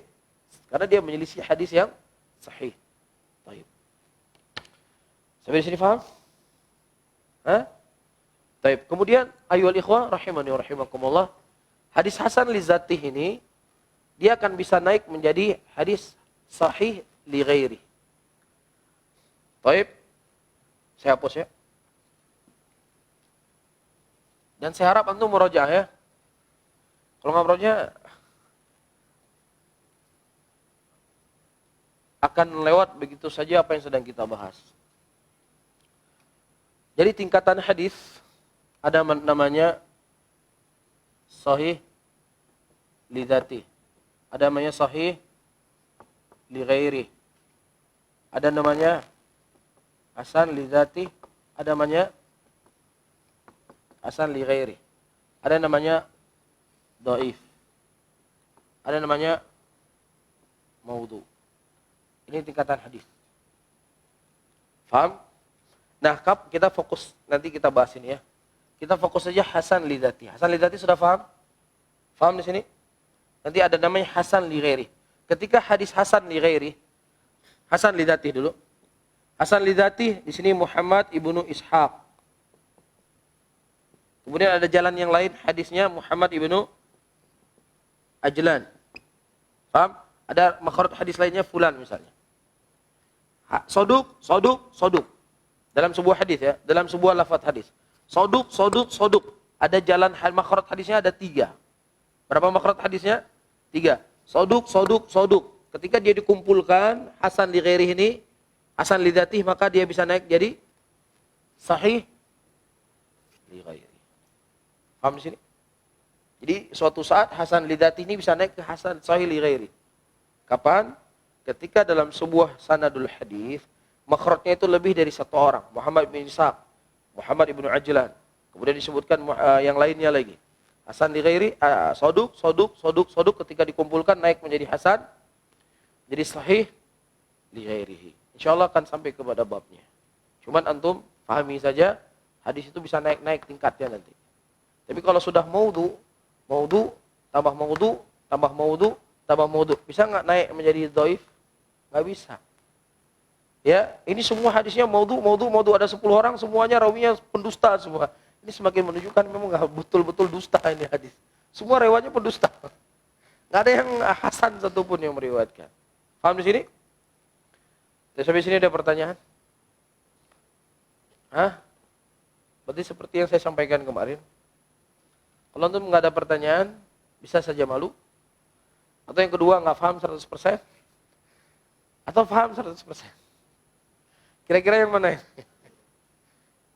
Karena dia menyelisih hadis yang sahih. Baik. Sampai di sini paham? Hah? Baik. Kemudian ayyuhal ikhwah rahimani wa rahimakumullah. Hadis hasan li zatih ini dia akan bisa naik menjadi hadis sahih li ghairi. Baik. Saya hapus ya. Dan saya harap antum murojaah ya. Kalau nggak murojaah akan lewat begitu saja apa yang sedang kita bahas. Jadi tingkatan hadis ada namanya sahih li dzati. Ada namanya sahih li ghairi. Ada namanya hasan li dzati, ada namanya hasan li ghairi. Ada namanya dhaif. Ada namanya maudhu. Ini tingkatan hadis. Paham? Nah, kita fokus, nanti kita bahas ini ya. Kita fokus saja hasan li dzati. Hasan li dzati sudah paham? Paham di sini? Nanti ada namanya hasan li ghairi. Ketika hadis hasan li ghairi, hasan li dzati dulu. Hasan li dzati di sini Muhammad ibnu Ishaq. Kemudian ada jalan yang lain hadisnya Muhammad ibnu Ajlan. Paham? Ada makhraj hadis lainnya fulan misalnya. Soduk. Dalam sebuah hadis ya, dalam sebuah lafaz hadis. Soduk. Ada jalan makhraj hadisnya ada 3. Berapa makhraj hadisnya? 3. Soduk. Ketika dia dikumpulkan hasan li ghairi ini, hasan li dzatihi, maka dia bisa naik jadi sahih li ghairi. Paham di sini? Jadi suatu saat hasan li dzatihi ini bisa naik ke hasan sahih li ghairi. Kapan? Ketika dalam sebuah sanadul hadis makhrajnya itu lebih dari 1 orang. Muhammad bin Ishaq, Muhammad ibnu Ajlan. Kemudian disebutkan yang lainnya lagi. Hasan li ghairi, soduk ketika dikumpulkan naik menjadi hasan, jadi sahih li ghairihi. Insyaallah akan sampai kepada babnya. Cuman antum pahami saja hadis itu bisa naik-naik tingkatnya nanti. Tapi kalau sudah maudhu, tambah maudhu, bisa nggak naik menjadi dhaif? Nggak bisa. Ya, ini semua hadisnya maudhu, ada 10 orang semuanya rawinya pendusta semua. Ini semakin menunjukkan memang nggak betul-betul dusta ini hadis. Semua riwayatnya pendusta. Nggak ada yang hasan satupun yang meriwayatkan. Paham di sini? Sampai sini ada pertanyaan? Berarti seperti yang saya sampaikan kemarin. Kalau antum nggak ada pertanyaan, bisa saja malu. Atau yang kedua nggak paham 100%. Atau paham 100%. Kira-kira yang mana?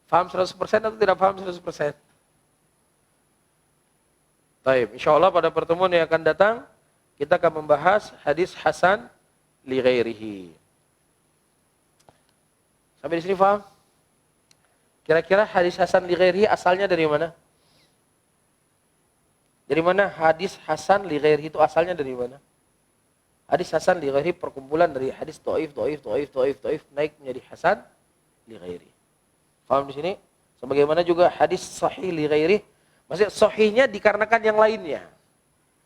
Paham 100% atau tidak paham 100%? Baik, insyaallah pada pertemuan yang akan datang kita akan membahas hadis hasan li ghairihi. Sampai di sini paham? Kira-kira hadis hasan li ghairihi asalnya dari mana? Dari mana hadis hasan li ghairihi itu asalnya dari mana? Hadis hasan li ghairihi perkumpulan dari hadis dhaif naik menjadi hasan li ghairihi. Paham di sini? Sebagaimana juga hadis sahih li ghairihi, maksudnya sahihnya dikarenakan yang lainnya.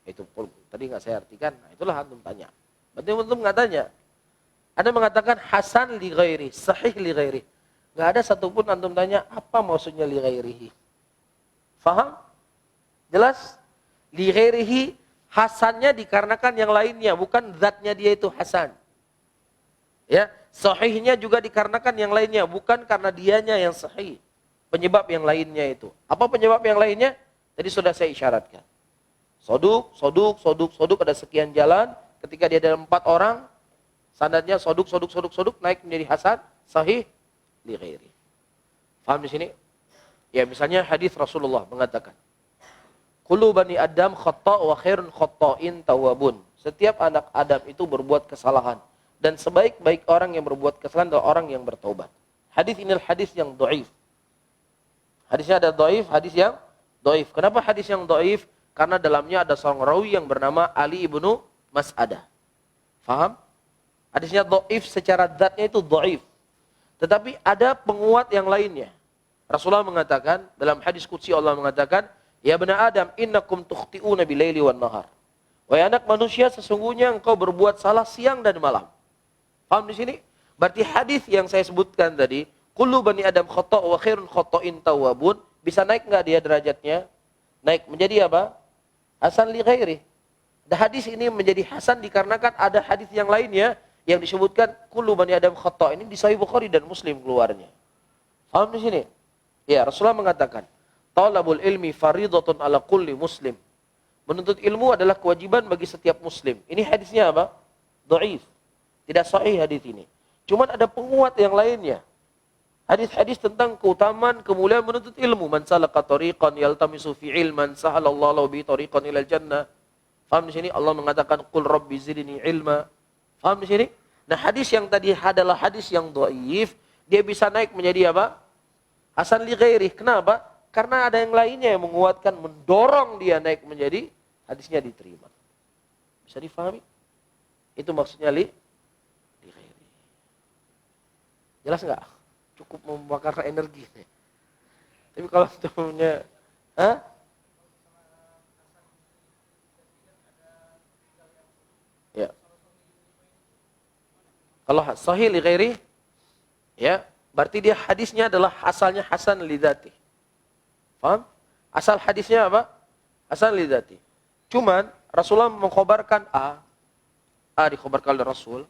Itu tadi enggak saya artikan. Nah, itulah antum tanya. Berarti antum enggak tanya. Ada mengatakan hasan li ghairihi, sahih li ghairihi. Enggak ada satupun antum tanya apa maksudnya li ghairihi. Paham? Jelas? Li ghairihi hasannya dikarenakan yang lainnya, bukan zatnya dia itu hasan. Ya, sahihnya juga dikarenakan yang lainnya, bukan karena dianya yang sahih. Penyebab yang lainnya itu. Apa penyebab yang lainnya? Tadi sudah saya isyaratkan. Soduk, ada sekian jalan. Ketika dia ada 4 orang, sanadnya soduk, naik menjadi hasan, sahih, li ghairi. Paham di sini? Ya, misalnya hadis Rasulullah mengatakan, kullu bani Adam khata' wa khairun khata'in tawabun. Setiap anak Adam itu berbuat kesalahan. Dan sebaik-baik orang yang berbuat kesalahan adalah orang yang bertaubat. Hadis ini hadis yang dhaif. Hadisnya ada dhaif, hadis yang dhaif. Kenapa hadis yang dhaif? Karena dalamnya ada seorang rawi yang bernama Ali ibnu Mas'adah. Faham? Hadisnya dhaif secara zatnya itu dhaif. Tetapi ada penguat yang lainnya. Rasulullah mengatakan, dalam hadis qudsi Allah mengatakan, ya bani Adam, innakum tukhti'una bilaili wan nahar. Wahai anak manusia, sesungguhnya engkau berbuat salah siang dan malam. Paham di sini? Berarti hadis yang saya sebutkan tadi, kullu bani Adam khata' wa khairun khata'in tawabun, bisa naik enggak dia derajatnya? Naik menjadi apa? Hasan li ghairi. Dan hadis ini menjadi hasan dikarenakan ada hadis yang lainnya yang disebutkan kullu bani Adam khata', ini di Sahih Bukhari dan Muslim keluarnya. Paham di sini? Ya, Rasulullah mengatakan, talabul ilmi faridatun ala kulli muslim. Menuntut ilmu adalah kewajiban bagi setiap muslim. Ini hadisnya apa? Dhaif. Tidak sahih hadis ini. Cuman ada penguat yang lainnya. Hadis-hadis tentang keutamaan, kemuliaan menuntut ilmu. Man salaka tariqan yaltamisu fi ilman sahalallahu lahu bi tariqan ilal jannah. Faham di sini? Allah mengatakan qul rabbi zidni ilma. Faham di sini? Nah, hadis yang tadi adalah hadis yang dhaif, dia bisa naik menjadi apa? Hasan li ghairi. Kenapa? Karena ada yang lainnya yang menguatkan, mendorong dia naik menjadi hadisnya diterima. Bisa difahami? Itu maksudnya li ghairi. Jelas enggak? Cukup membakar energi. Tapi kalau punya, ya. Kalau sahih li ghairi, ya, berarti dia hadisnya adalah asalnya hasan li dzati. Paham? Asal hadisnya apa? Hasan li dzati. Cuman Rasulullah mengkhabarkan A dikhabarkan oleh Rasul.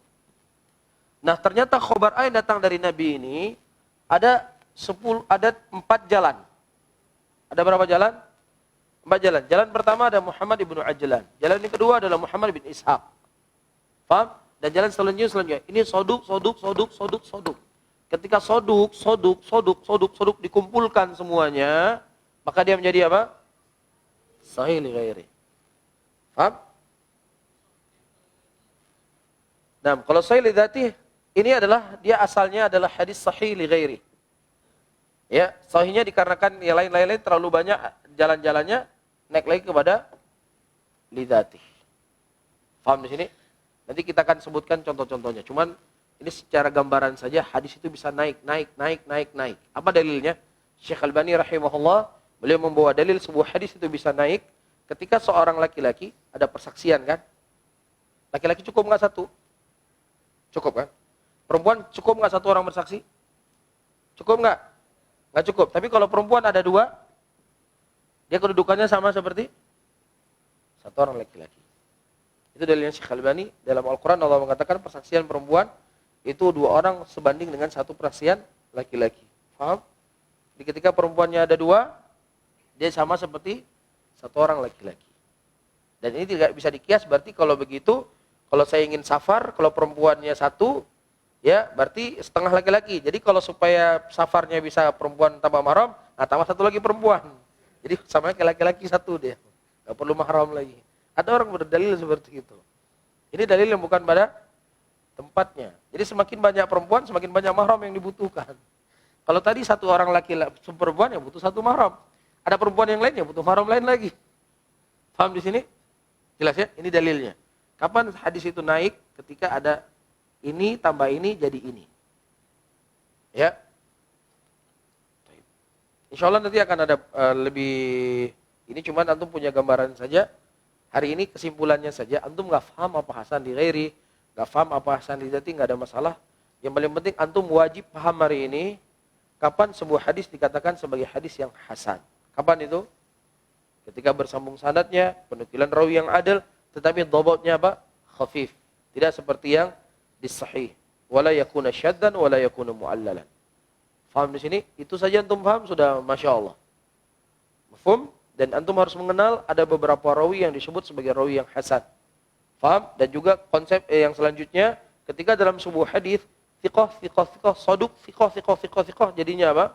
Nah, ternyata khabar A yang datang dari Nabi ini ada 4 jalan. Ada berapa jalan? 4 jalan. Jalan pertama ada Muhammad ibnu Ajlan. Jalan yang kedua adalah Muhammad bin Ishaq. Paham? Dan jalan selanjutnya. Ini soduk. Ketika soduk dikumpulkan semuanya, maka dia menjadi apa? Sahih li ghairi. Paham? Nah, kalau sahih li dzati, ini adalah dia asalnya adalah hadis sahih li ghairi. Ya, sahihnya dikarenakan yang lain-lain terlalu banyak jalan-jalannya, naik lagi kepada li dzati. Paham di sini? Nanti kita akan sebutkan contoh-contohnya. Cuman ini secara gambaran saja hadis itu bisa naik. Apa dalilnya? Syekh Albani rahimahullah, beliau membawa dalil sebuah hadis itu bisa naik ketika seorang laki-laki ada persaksian kan? Laki-laki cukup enggak satu? Cukup kan? Perempuan cukup enggak satu orang bersaksi? Cukup enggak? Enggak cukup. Tapi kalau perempuan ada 2, dia kedudukannya sama seperti satu orang laki-laki. Itu dalilnya Syekh Albani. Dalam Al-Quran Allah mengatakan persaksian perempuan itu 2 orang sebanding dengan 1 persaksian laki-laki. Paham? Jadi ketika perempuannya ada 2, dia sama seperti 1 orang laki-laki. Dan ini tidak bisa dikias, berarti kalau begitu, kalau saya ingin safar, kalau perempuannya 1, ya berarti setengah laki-laki. Jadi kalau supaya safarnya bisa perempuan tambah mahram, nah tambah 1 lagi perempuan. Jadi sama kayak laki-laki 1 dia. Gak perlu mahram lagi. Ada orang berdalil seperti itu. Ini dalil yang bukan pada tempatnya. Jadi semakin banyak perempuan, semakin banyak mahram yang dibutuhkan. Kalau tadi 1 orang laki-laki perempuan yang butuh 1 mahram. Ada perempuan yang lain yang butuh mahram lain lagi. Paham di sini? Jelas ya? Ini dalilnya. Kapan hadis itu naik? Ketika ada ini tambah ini jadi ini. Ya. Insya Allah nanti akan ada lebih. Ini cuman antum punya gambaran saja. Hari ini kesimpulannya saja, antum nggak paham apa hasan li ghairi, nggak paham apa hasan li dzati, nggak ada masalah. Yang paling penting antum wajib paham hari ini kapan sebuah hadis dikatakan sebagai hadis yang hasan. Kapan itu? Ketika bersambung sanadnya, penukilan rawi yang adil, tetapi dhabotnya apa? Khafif. Tidak seperti yang disahih. Wala yakuna syaddan wala yakuna mu'allalan. Faham di sini? Itu saja antum paham sudah Masya Allah. Mafhum? Dan antum harus mengenal ada beberapa rawi yang disebut sebagai rawi yang hasan. Faham? Dan juga konsep yang selanjutnya, ketika dalam sebuah hadis thiqah, saduk, thiqah, jadinya apa?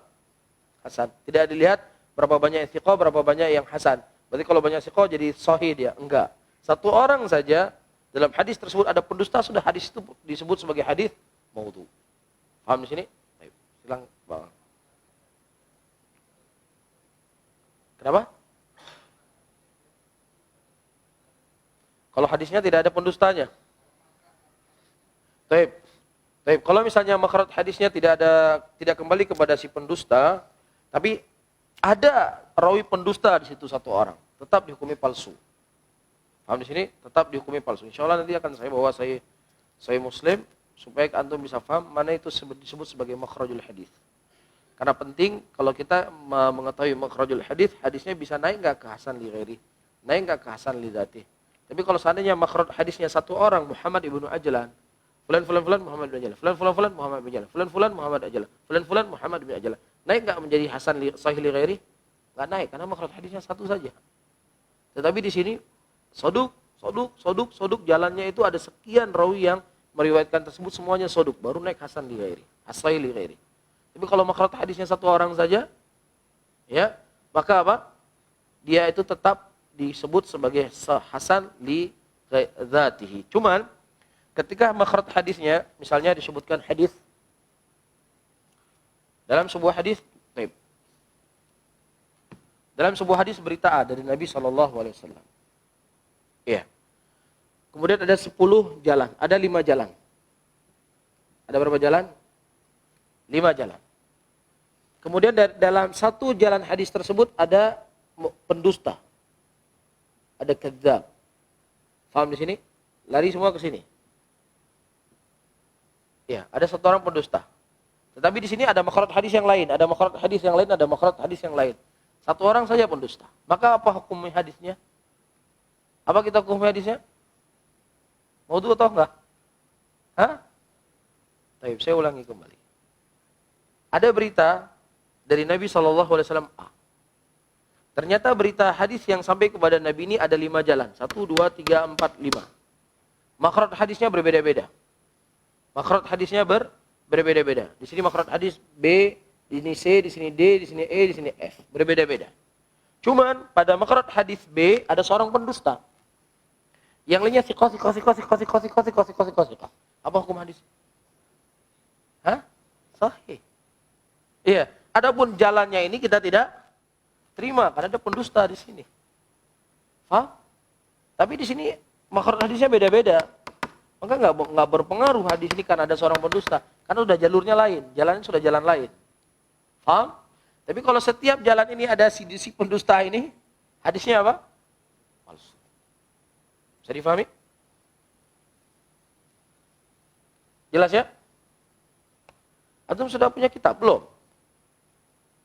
Hasan. Tidak dilihat berapa banyak yang thiqah, berapa banyak yang hasan. Berarti kalau banyak thiqah jadi sahih dia. Enggak. 1 orang saja dalam hadis tersebut ada pendusta, sudah hadis itu disebut sebagai hadis maudhu. Paham di sini? Baik. Silakan, Bang. Kenapa? Kalau hadisnya tidak ada pendustanya. Taib. Kalau misalnya makhraj hadisnya tidak kembali kepada si pendusta, tapi ada rawi pendusta di situ 1 orang, tetap dihukumi palsu. Paham di sini? Tetap dihukumi palsu. Insyaallah nanti akan saya bawa saya Muslim supaya antum bisa paham mana itu disebut sebagai makhrajul hadis. Karena penting kalau kita mengetahui makhrajul hadis, hadisnya bisa naik enggak ke hasan li ghairi, naik enggak ke hasan li dzati. Tapi kalau seandainya makhraj hadisnya 1 orang, Muhammad ibnu Ajlan, fulan Muhammad bin Ajlan, fulan Muhammad bin Ajlan, fulan Muhammad Ajlan, fulan Muhammad bin Ajlan, naik enggak menjadi hasan sahih li ghairi? Enggak naik karena makhraj hadisnya 1 saja. Tetapi di sini soduk, jalannya itu ada sekian rawi yang meriwayatkan tersebut semuanya soduk, baru naik hasan li ghairi, sahih li ghairi. Tapi kalau makhraj hadisnya satu orang saja, ya, maka apa? Dia itu tetap disebut sebagai hasan li dzatihi. Cuman ketika makhraj hadisnya misalnya disebutkan hadis dalam sebuah hadis, dalam sebuah hadis berita A dari Nabi SAW. Ya. Kemudian ada 10 jalan, ada 5 jalan. Ada berapa jalan? 5 jalan. Kemudian dalam satu jalan hadis tersebut ada pendusta. Ada kadzdzab. Paham di sini? Lari semua ke sini. Ya, ada satu orang pendusta. Tetapi di sini ada makhraj hadis yang lain, ada makhraj hadis yang lain, ada makhraj hadis yang lain. Satu orang saja pendusta. Maka apa hukum hadisnya? Apa kita hukum hadisnya? Maudhu atau enggak? Hah? Baik, saya ulangi kembali. Ada berita dari Nabi SAW A. Ternyata berita hadis yang sampai kepada Nabi ini ada 5 jalan. 1, 2, 3, 4, 5. Makhraj hadisnya berbeda-beda. Makhraj hadisnya berbeda-beda. Di sini makhraj hadis B, di sini C, di sini D, di sini E, di sini F. Berbeda-beda. Cuman pada makhraj hadis B ada seorang pendusta. Yang lainnya siqah. Apa hukum hadis? Hah? Sahih. Iya. Adapun jalannya ini kita tidak terima karena ada pendusta di sini. Paham? Tapi di sini makhraj hadisnya beda-beda. Maka nggak berpengaruh hadis ini karena ada seorang pendusta. Karena sudah jalurnya lain. Jalannya sudah jalan lain. Paham? Tapi kalau setiap jalan ini ada si pendusta ini, hadisnya apa? Palsu. Bisa difahami? Jelas ya? Antum sudah punya kitab belum?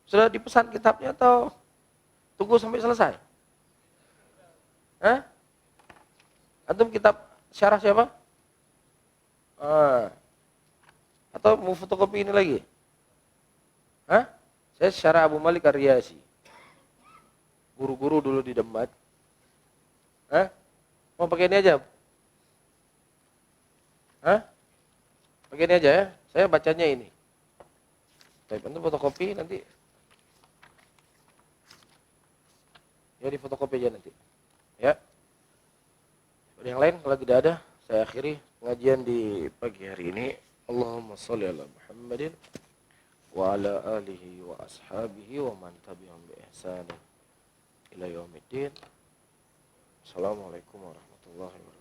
Sudah dipesan kitabnya atau tunggu sampai selesai? Hah? Antum kitab syarah siapa? Atau mau fotokopi ini lagi? Hah? Saya syarah Abu Malik Ar-Riyasi. Guru-guru dulu di Demak. Hah? Mau pakai ini aja? Hah? Pakai ini aja ya. Saya bacanya ini. Baik, antum fotokopi nanti. Ya di fotokopi aja nanti. Ya. Yang lain kalau tidak ada, saya akhiri pengajian di pagi hari ini. Allahumma shalli ala Muhammadin wa ala alihi wa ashabihi wa man tabi'ahum bi ihsan ila yaumiddin. Assalamualaikum warahmatullahi wabarakatuh.